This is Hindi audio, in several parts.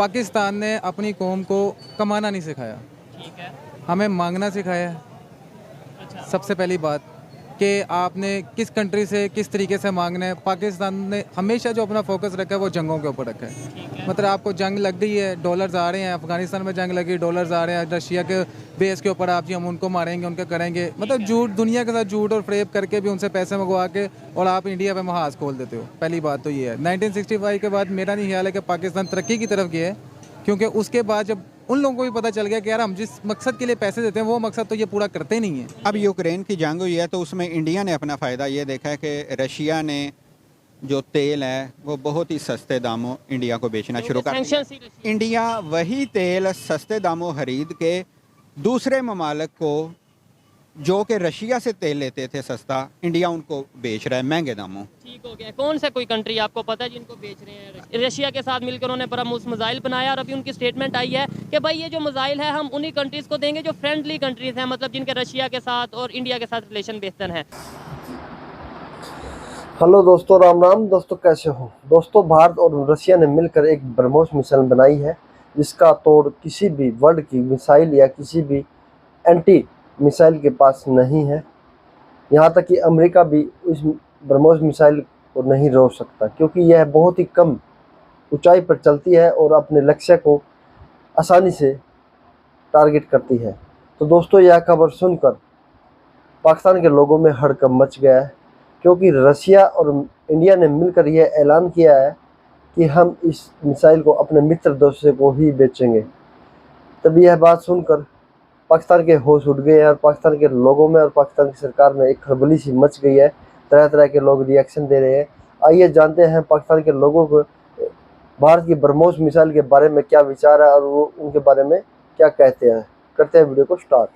पाकिस्तान ने अपनी कौम को कमाना नहीं सिखाया, ठीक है। हमें मांगना सिखाया है। अच्छा। सबसे पहली बात कि आपने किस कंट्री से किस तरीके से मांगना है। पाकिस्तान ने हमेशा जो अपना फोकस रखा है वो जंगों के ऊपर रखा है। ठीक है। मतलब आपको जंग लग गई है, डॉलर्स आ रहे हैं, अफगानिस्तान में जंग लगी, डॉलर्स आ रहे हैं, रशिया के बेस के ऊपर आप जी हम उनको मारेंगे, उनका करेंगे। मतलब झूठ, दुनिया के साथ झूठ और फ्रेब करके भी उनसे पैसे मंगवा के और आप इंडिया पे महाज खोल देते हो। पहली बात तो ये है। 1965 के बाद मेरा नहीं ख्याल है कि पाकिस्तान तरक्की की तरफ गया है, क्योंकि उसके बाद जब उन लोगों को भी पता चल गया कि यार हम जिस मकसद के लिए पैसे देते हैं वो मकसद तो ये पूरा करते नहीं है। अब यूक्रेन की जंग हुई है तो उसमें इंडिया ने अपना फ़ायदा ये देखा है कि रशिया ने जो तेल है वो बहुत ही सस्ते दामों इंडिया को बेचना शुरू कर दिया। इंडिया वही तेल सस्ते दामों खरीद के दूसरे ममालिक को जो कि रशिया से तेल लेते थे सस्ता, इंडिया उनको बेच रहा है महंगे दामों। ठीक हो गया। कौन सा कोई कंट्री आपको पता है जिनको बेच रहे हैं? रशिया के साथ मिलकर उन्होंने ब्रह्मोस मिसाइल बनाया और अभी उनकी स्टेटमेंट आई है कि भाई ये जो मिसाइल है हम उन्हीं कंट्रीज को देंगे जो फ्रेंडली कंट्रीज हैं, मतलब जिनके रशिया के साथ और इंडिया के साथ रिलेशन बेहतर है। हेलो दोस्तों, राम राम दोस्तों, कैसे हो दोस्तों। भारत और रशिया ने मिलकर एक ब्रह्मोस मिसाइल बनाई है जिसका तोड़ किसी भी वर्ल्ड की मिसाइल या किसी भी एंटी मिसाइल के पास नहीं है। यहाँ तक कि अमेरिका भी इस ब्रह्मोस मिसाइल को नहीं रोक सकता, क्योंकि यह बहुत ही कम ऊंचाई पर चलती है और अपने लक्ष्य को आसानी से टारगेट करती है। तो दोस्तों, यह खबर सुनकर पाकिस्तान के लोगों में हड़कंप मच गया है, क्योंकि रशिया और इंडिया ने मिलकर यह ऐलान किया है कि हम इस मिसाइल को अपने मित्र देशों को ही बेचेंगे। तब यह बात सुनकर पाकिस्तान के होश उड़ गए हैं और पाकिस्तान के लोगों में और पाकिस्तान की सरकार में एक खलबली सी मच गई है। तरह तरह के लोग रिएक्शन दे रहे हैं। आइए जानते हैं पाकिस्तान के लोगों को भारत की ब्रह्मोस मिसाइल के बारे में क्या विचार है और वो उनके बारे में क्या कहते हैं। करते हैं वीडियो को स्टार्ट।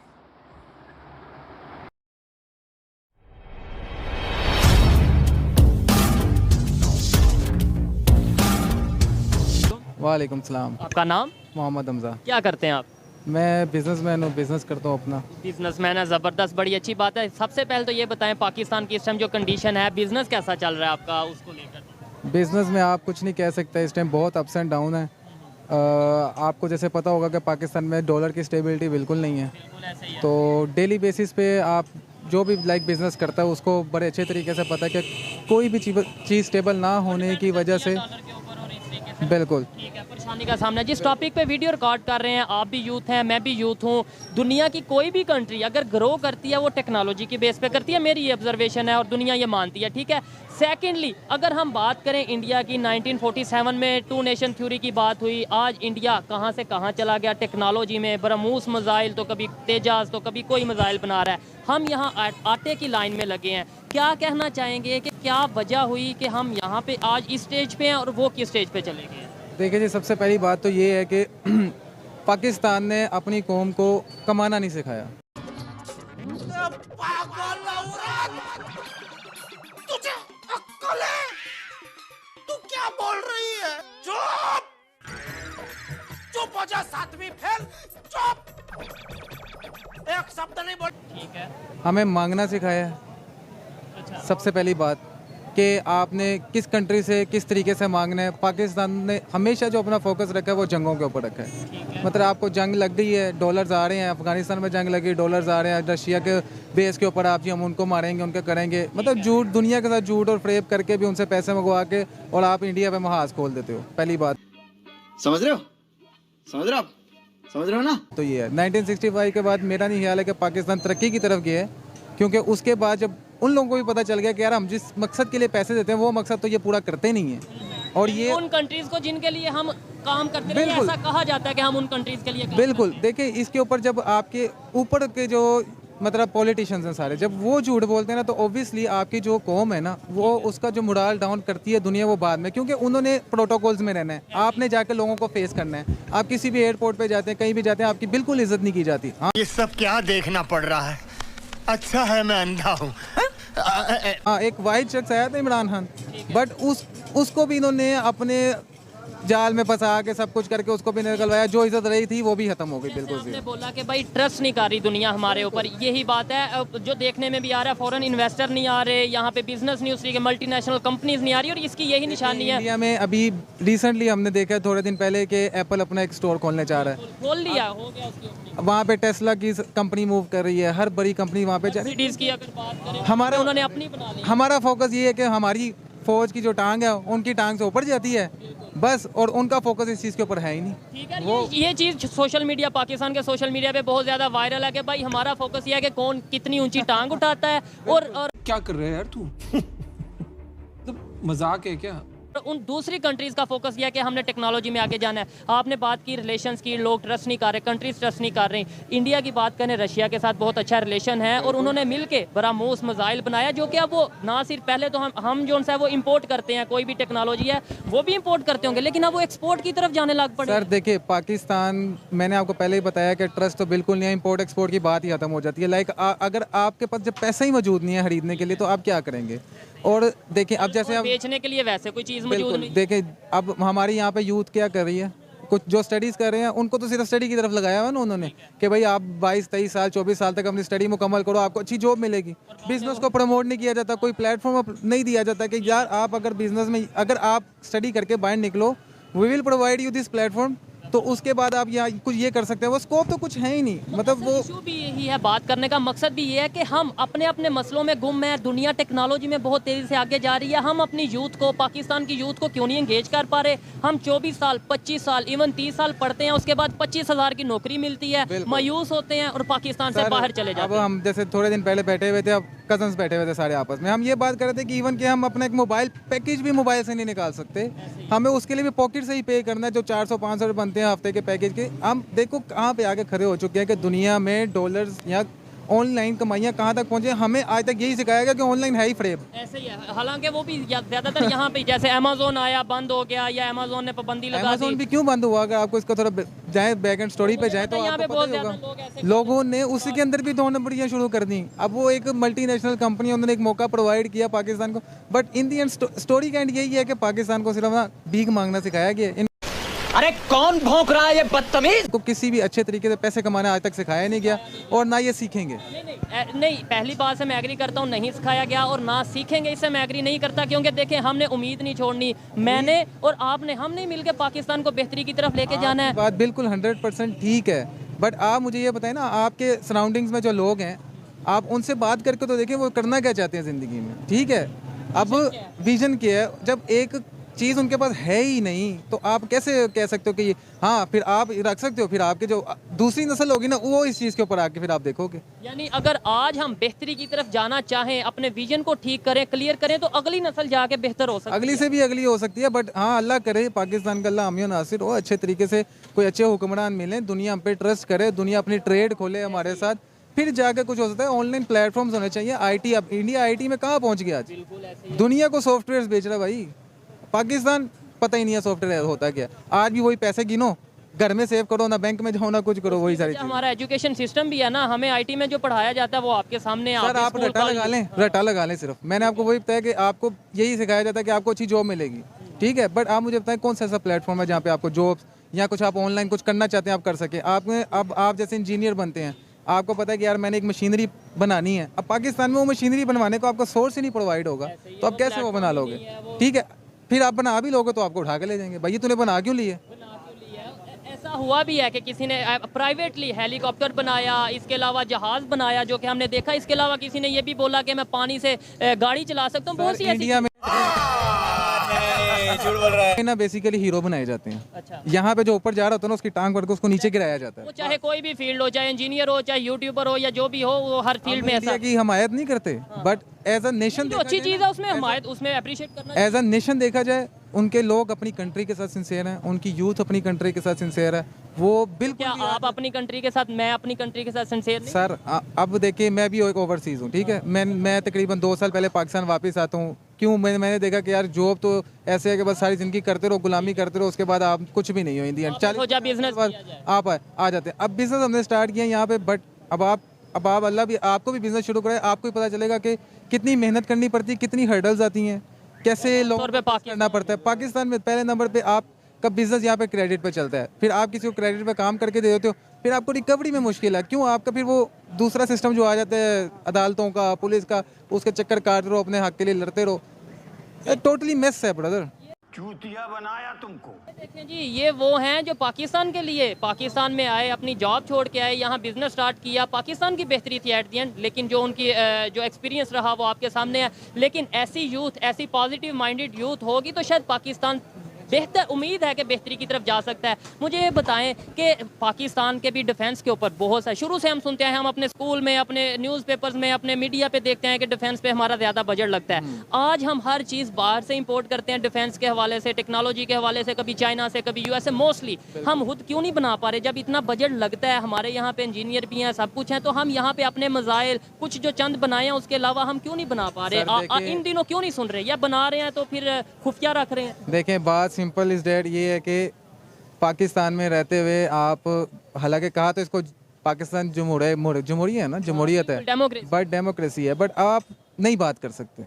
वालेकुम सलाम। आपका नाम? मोहम्मद हमजा। क्या करते हैं आप? मैं बिजनेसमैन हूँ, बिजनेस करता हूँ अपना। बिजनेसमैन है, ज़बरदस्त, बड़ी अच्छी बात है। सबसे पहले तो ये बताएं पाकिस्तान की इस टाइम जो कंडीशन है, बिजनेस कैसा चल रहा है आपका, उसको लेकर। बिजनेस में आप कुछ नहीं कह सकते, इस टाइम बहुत अप्स एंड डाउन है। आपको जैसे पता होगा कि पाकिस्तान में डॉलर की स्टेबिलिटी बिल्कुल नहीं है, बिल्कुल ऐसे ही है। तो डेली बेसिस पे आप जो भी बिजनेस करता है उसको बड़े अच्छे तरीके से पता है कि कोई भी चीज़ स्टेबल ना होने की वजह से डॉलर के ऊपर और इस तरीके से बिल्कुल ठीक है परेशानी का सामना। जिस टॉपिक पे वीडियो रिकॉर्ड कर रहे हैं, आप भी यूथ हैं, मैं भी यूथ हूँ। दुनिया की कोई भी कंट्री अगर ग्रो करती है वो टेक्नोलॉजी की बेस पे करती है, मेरी ये ऑब्जर्वेशन है और दुनिया ये मानती है, ठीक है। सेकेंडली अगर हम बात करें इंडिया की, 1947 में टू नेशन थ्योरी की बात हुई। आज इंडिया कहाँ से कहाँ चला गया टेक्नोलॉजी में। ब्रह्मोस मिसाइल तो कभी तेजाज तो कभी कोई मिसाइल बना रहा है। हम यहाँ आटे की लाइन में लगे हैं। क्या कहना चाहेंगे कि क्या वजह हुई कि हम यहाँ पे आज इस स्टेज पे हैं और वो किस स्टेज पे चले गए हैं? देखिए जी, सबसे पहली बात तो ये है कि पाकिस्तान ने अपनी कौम को कमाना नहीं सिखाया। तुझे अक्ल है? तू क्या बोल रही है? चुप! चुप हो जा, सातवीं फेल। चुप! एक शब्द नहीं बोल। ठीक है। हमें मांगना सिखाया है। अच्छा। सबसे पहली बात कि आपने किस कंट्री से किस तरीके से मांगना है। पाकिस्तान ने हमेशा जो अपना फोकस रखा है वो जंगों के ऊपर रखा है। ठीक है। मतलब आपको जंग लग गई है, डॉलर्स आ रहे हैं, अफगानिस्तान में जंग लगी, डॉलर्स आ रहे हैं, रशिया के बेस के ऊपर आप जी हम उनको मारेंगे, उनका करेंगे। मतलब झूठ, दुनिया के साथ झूठ और फ्रेब करके भी उनसे पैसे मंगवा के और आप इंडिया पे महाज खोल देते हो। पहली बात समझ रहे हो? समझ रहे हो आप? समझ रहे हो ना? तो ये है। 1965 के बाद मेरा नहीं ख्याल है कि पाकिस्तान तरक्की की तरफ गया है, क्योंकि उसके बाद जब उन लोगों को भी पता चल गया कि यार हम जिस मकसद के लिए पैसे देते हैं वो मकसद तो ये पूरा करते नहीं है। और ये उन कंट्रीज को जिनके लिए हम काम करते हैं, बिल्कुल। ऐसा कहा जाता है कि हम उन कंट्रीज के लिए काम बिल्कुल। करते हैं। देखिए, इसके ऊपर जब आपके ऊपर के जो मतलब पॉलिटिशियंस हैं सारे, जब वो झूठ बोलते हैं ना, तो ऑब्वियसली आपकी जो कौम है ना वो उसका जो मोरल डाउन करती है दुनिया, वो बाद में, क्योंकि उन्होंने प्रोटोकॉल्स में रहना है। आपने जाकर लोगों को फेस करना है। आप किसी भी एयरपोर्ट पे जाते हैं, कहीं भी जाते हैं, आपकी बिल्कुल इज्जत नहीं की जाती। हाँ, ये सब क्या देखना पड़ रहा है? अच्छा है मैं अंधा हूँ। हाँ, एक वाइट शख्स आया था, इमरान खान, बट उसको भी इन्होंने अपने जाल में फंसा के सब कुछ करके उसको भी निकलवाया, जो इज्जत रही थी वो भी खत्म हो गई बिल्कुल आपने से। बोला कि भाई ट्रस्ट नहीं कर रही दुनिया हमारे ऊपर, यही बात है। अब जो देखने में भी आ रहा है, फॉरेन इन्वेस्टर नहीं आ रहे, यहाँ पे बिजनेस नहीं, उसकी मल्टीनेशनल कंपनीज नहीं आ रही, और इसकी यही निशानी है। इंडिया में अभी रिसेंटली हमने देखा है थोड़े दिन पहले कि एप्पल अपना एक स्टोर खोलने जा रहा है, खोल लिया, हो गया उसकी opening। वहाँ पे टेस्ला की कंपनी मूव कर रही है, हर बड़ी कंपनी वहाँ पे जा रही है। Mercedes की अगर बात करें, हमारा उन्होंने अपनी बना ली। हमारा फोकस ये है कि हमारी फौज की जो टांग है उनकी टांग से ऊपर जाती है बस, और उनका फोकस इस चीज़ के ऊपर है ही नहीं। ठीक है, ये चीज़ सोशल मीडिया, पाकिस्तान के सोशल मीडिया पे बहुत ज़्यादा वायरल है कि भाई हमारा फोकस ये है कि कौन कितनी ऊंची टांग उठाता है, और क्या कर रहे हैं यार तू? मतलब मजाक है क्या? उन दूसरी कंट्रीज़ का फोकस यह है कि हमने टेक्नोलॉजी में आगे जाना है। आपने बात की रिलेशंस की, लोग ट्रस्ट नहीं कर रहे, कंट्रीज ट्रस्ट नहीं कर रही। इंडिया की बात करें, रशिया के साथ बहुत अच्छा रिलेशन है, और उन्होंने मिल के ब्रह्मोस मिसाइल बनाया, जो कि अब वो ना सिर्फ, पहले तो हम जो है वो इम्पोर्ट करते हैं, कोई भी टेक्नोलॉजी है वो भी इम्पोर्ट करते होंगे, लेकिन अब वो एक्सपोर्ट की तरफ जाने लग पड़े। सर देखिए, पाकिस्तान, मैंने आपको पहले ही बताया कि ट्रस्ट तो बिल्कुल नहीं है, इंपोर्ट एक्सपोर्ट की बात ही खत्म हो जाती है। लाइक अगर आपके पास जब पैसा ही मौजूद नहीं है खरीदने के लिए तो आप क्या करेंगे? और देखिए अब जैसे अब बेचने के लिए वैसे कोई चीज़ मौजूद बिल्कुल नहीं। देखिए, अब हमारे यहाँ पे यूथ क्या कर रही है, कुछ जो स्टडीज़ कर रहे हैं उनको तो सिर्फ स्टडी की तरफ लगाया हुआ ना उन्होंने, कि भाई आप 22-23 साल 24 साल तक अपनी स्टडी मुकम्मल करो, आपको अच्छी जॉब मिलेगी। बिजनेस को प्रमोट नहीं किया जाता, कोई प्लेटफॉर्म नहीं दिया जाता कि यार आप अगर बिजनेस में, अगर आप स्टडी करके बाहर निकलो, we will provide you this platform, तो उसके बाद आप यहाँ कुछ ये कर सकते हैं। वो स्कोप तो कुछ है ही नहीं, मतलब वो इशू भी यही है, बात करने का मकसद भी ये है कि हम अपने अपने मसलों में गुम हैं। दुनिया टेक्नोलॉजी में बहुत तेज़ी से आगे जा रही है, हम अपनी यूथ को, पाकिस्तान की यूथ को क्यों नहीं एंगेज कर पा रहे? हम 24 साल 25 साल इवन 30 साल पढ़ते हैं, उसके बाद 25,000 की नौकरी मिलती है, मायूस होते हैं और पाकिस्तान से बाहर चले जाते अब हैं। हम जैसे थोड़े दिन पहले बैठे हुए थे, अब कजन्स बैठे हुए थे सारे आपस में, हम ये बात कर रहे थे कि इवन कि हम अपना एक मोबाइल पैकेज भी मोबाइल से नहीं निकाल सकते, हमें उसके लिए भी पॉकेट से ही पे करना है, जो 400-500 बनते हैं हफ्ते के पैकेज के। हम देखो कहाँ पे आके खड़े हो चुके हैं कि दुनिया में डॉलर्स या ऑनलाइन कमाइयाँ कहाँ तक पहुँचे। हमें आज तक यही सिखाया गया कि ऑनलाइन है ही फ्रेब। ऐसे ही है, हालांकि वो भी ज़्यादातर यहाँ पे, जैसे अमेजोन आया बंद हो गया, या अमेजोन ने पाबंदी लगा दी। अमेज़न भी क्यों बंद हुआ? अगर आपको इसका थोड़ा जाए बैक एंड स्टोरी पे जाए तो यहाँ पे आपको बहुत पता ही ज़्यादा लोग होगा, ऐसे लोगों ने उसी के अंदर भी 2 नंबरियाँ शुरू कर दी। अब वो एक मल्टीनेशनल कंपनी, उन्होंने एक मौका प्रोवाइड किया पाकिस्तान को, but in the and story का एंड यही है कि पाकिस्तान को सिर्फ ना भीख मांगना सिखाया गया। अरे कौन भौंक रहा है ये बदतमीज? को किसी भी अच्छे तरीके से पैसे कमाना आज तक सिखाया नहीं गया, और ना ये सीखेंगे। नहीं, पहली बात से मैं एग्री करता हूँ, नहीं सिखाया गया, और ना सीखेंगे, इससे मैं एग्री नहीं करता, क्योंकि देखें हमने उम्मीद नहीं छोड़नी, मैंने और आपने, हमने मिलकर पाकिस्तान को बेहतरी की तरफ लेके जाना है। बात बिल्कुल 100% ठीक है, बट आप मुझे ये बताएं ना, आपके सराउंडिंग्स में जो लोग हैं, आप उनसे बात करके तो देखें वो करना क्या चाहते हैं ज़िंदगी में। ठीक है, अब विजन क्या है? जब एक चीज़ उनके पास है ही नहीं तो आप कैसे कह सकते हो कि हाँ, फिर आप रख सकते हो, फिर आपके जो दूसरी नस्ल होगी ना वो इस चीज़ के ऊपर आके फिर आप देखोगे। यानी अगर आज हम बेहतरी की तरफ जाना चाहें, अपने विजन को ठीक करें, क्लियर करें, तो अगली नस्ल जाके बेहतर हो सकती है। अगली से भी अगली हो सकती है, बट हाँ, अल्लाह करे पाकिस्तान का अल्लाह हामी नासिर हो, अच्छे तरीके से कोई अच्छे हुक्मरान मिलें, दुनिया हम पे ट्रस्ट करे, दुनिया अपनी ट्रेड खोले हमारे साथ, फिर जाके कुछ हो सकता है। ऑनलाइन प्लेटफॉर्म्स होने चाहिए। आईटी, अब इंडिया आईटी में कहाँ पहुँच गया आज? दुनिया को सॉफ्टवेयर बेच रहा है भाई। पाकिस्तान पता ही नहीं है सॉफ्टवेयर होता क्या। आज भी वही पैसे गिनो, घर में सेव करो, ना बैंक में जाओ, ना कुछ करो, वही सारी चीज़। हमारा एजुकेशन सिस्टम भी है ना, हमें आईटी में जो पढ़ाया जाता है वो आपके सामने। सर आप रटा लगा लें, रटा लगा लें। सिर्फ मैंने आपको वही बताया कि आपको यही सिखाया जाता है कि आपको अच्छी जॉब मिलेगी, ठीक है, बट आप मुझे बताएं कौन सा ऐसा प्लेटफॉर्म है जहाँ पे आपको जॉब्स या कुछ आप ऑनलाइन कुछ करना चाहते हैं आप कर सके। आपने अब आप जैसे इंजीनियर बनते हैं, आपको पता है कि यार मैंने एक मशीनरी बनानी है, अब पाकिस्तान में वो मशीनरी बनवाने को आपका सोर्स ही नहीं प्रोवाइड होगा, तो आप कैसे वो बना लोगे? ठीक है, फिर आप बना भी लोगे तो आपको उठा के ले जाएंगे, भाई तूने बना क्यों लिए? ऐसा हुआ भी है कि किसी ने प्राइवेटली हेलीकॉप्टर बनाया, इसके अलावा जहाज बनाया, जो कि हमने देखा। इसके अलावा किसी ने ये भी बोला कि मैं पानी से गाड़ी चला सकता हूँ। बहुत सी इंडिया में ना बेसिकली हीरो बनाए जाते हैं। अच्छा। यहाँ पे जो ऊपर जा रहा होता है ना, उसकी टांग पकड़ के उसको नीचे गिराया जाता है। वो चाहे कोई भी फील्ड हो, चाहे इंजीनियर हो, चाहे यूट्यूबर हो, या जो भी हो, वो हर फील्ड में ऐसा। इंडिया की हमायत नहीं करते, बट एज अ नेशन जो अच्छी चीज़ है उसमें हमायत, उसमें अप्रिशिएट करना। एज अ नेशन देखा जाए, उनके लोग अपनी कंट्री के साथ सिंसियर हैं, उनकी यूथ अपनी कंट्री के साथ सिंसियर है। वो बिल्कुल क्या आप अपनी कंट्री के साथ, मैं अपनी कंट्री के साथ सिंसियर नहीं? सर अब देखिए, मैं भी एक ओवरसीज हूँ, ठीक है, मैं तकरीबन 2 साल पहले पाकिस्तान वापस आता हूँ। क्यों? मैंने देखा कि यार जॉब तो ऐसे है कि बस सारी जिंदगी करते रहो, गुलामी करते रहो, उसके बाद आप कुछ भी नहीं हो। इंडिया 40 बिजनेस आप आ जाते हैं। अब बिजनेस हमने स्टार्ट किया यहाँ पे, बट अब आप अल्लाह भी आपको भी बिजनेस शुरू कराए, आपको भी पता चलेगा कि कितनी मेहनत करनी पड़ती है, कितनी हर्डल्स आती हैं, कैसे लोगों को करना पड़ता है। पाकिस्तान में पहले नंबर पे आप आपका बिजनेस यहाँ पे क्रेडिट पे चलता है, फिर आप किसी को क्रेडिट पे काम करके दे देते हो, फिर आपको रिकवरी में मुश्किल है। क्यों? आपका फिर वो दूसरा सिस्टम जो आ जाता है अदालतों का, पुलिस का, उसके चक्कर काट रहो, अपने हक के लिए लड़ते रहो। टोटली मिस है ब्रदर। चूतिया बनाया तुमको। देखें जी, ये वो हैं जो पाकिस्तान के लिए पाकिस्तान में आए, अपनी जॉब छोड़ के आए, यहाँ बिजनेस स्टार्ट किया, पाकिस्तान की बेहतरी थी एट द एंड, लेकिन जो उनकी जो एक्सपीरियंस रहा वो आपके सामने है। लेकिन ऐसी यूथ, ऐसी पॉजिटिव माइंडेड यूथ होगी तो शायद पाकिस्तान बेहतर, उम्मीद है कि बेहतरी की तरफ जा सकता है। मुझे ये बताएं कि पाकिस्तान के भी डिफेंस के ऊपर बहुत सा, शुरू से हम सुनते हैं, हम अपने स्कूल में, अपने न्यूज़पेपर्स में, अपने मीडिया पे देखते हैं कि डिफेंस पे हमारा ज़्यादा बजट लगता है। आज हम हर चीज़ बाहर से इंपोर्ट करते हैं, डिफेंस के हवाले से, टेक्नोलॉजी के हवाले से, कभी चाइना से, कभी यूएस से। मोस्टली हम खुद क्यों नहीं बना पा रहे? जब इतना बजट लगता है, हमारे यहाँ पे इंजीनियर भी हैं, सब कुछ है, तो हम यहाँ पे अपने मज़ाइल कुछ जो चंद बनाए हैं उसके अलावा हम क्यों नहीं बना पा रहे? इन दिनों क्यों नहीं सुन रहे, या बना रहे हैं तो फिर खुफिया रख रहे हैं? देखें, बात सिंपल इज डेट ये है कि पाकिस्तान में रहते हुए आप, हालांकि कहा तो इसको पाकिस्तान जमहूरी है ना, जमहूरियत है, बट डेमोक्रेसी है, बट आप नहीं बात कर सकते।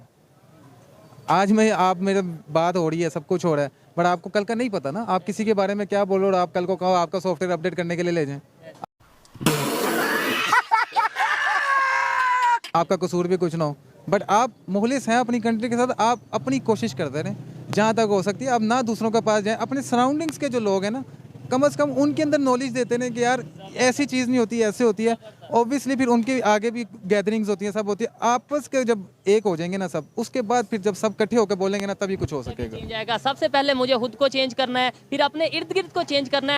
आज मैं आप मेरे बात हो रही है, सब कुछ हो रहा है, बट आपको कल का नहीं पता ना, आप किसी के बारे में क्या बोलो और आप कल को कहो आपका सॉफ्टवेयर अपडेट करने के लिए ले जाएं, आपका कसूर भी कुछ ना हो, बट आप मुखलिस हैं अपनी कंट्री के साथ, आप अपनी कोशिश करते रहें जहाँ तक हो सकती है। आप ना दूसरों के पास जाएं, अपने सराउंडिंग्स के जो लोग हैं ना, कम से कम उनके अंदर नॉलेज देते हैं कि यार ऐसी चीज़ नहीं होती, ऐसे होती है। ऑब्वियसली फिर उनके आगे भी गैदरिंग्स होती हैं, सब होती है, आपस के जब एक हो जाएंगे ना सब, उसके बाद फिर जब सब इकट्ठे होकर बोलेंगे ना, तभी कुछ हो सकेगा। चेंज आएगा। सबसे पहले मुझे खुद को चेंज करना है, फिर अपने इर्द गिर्द को चेंज करना है।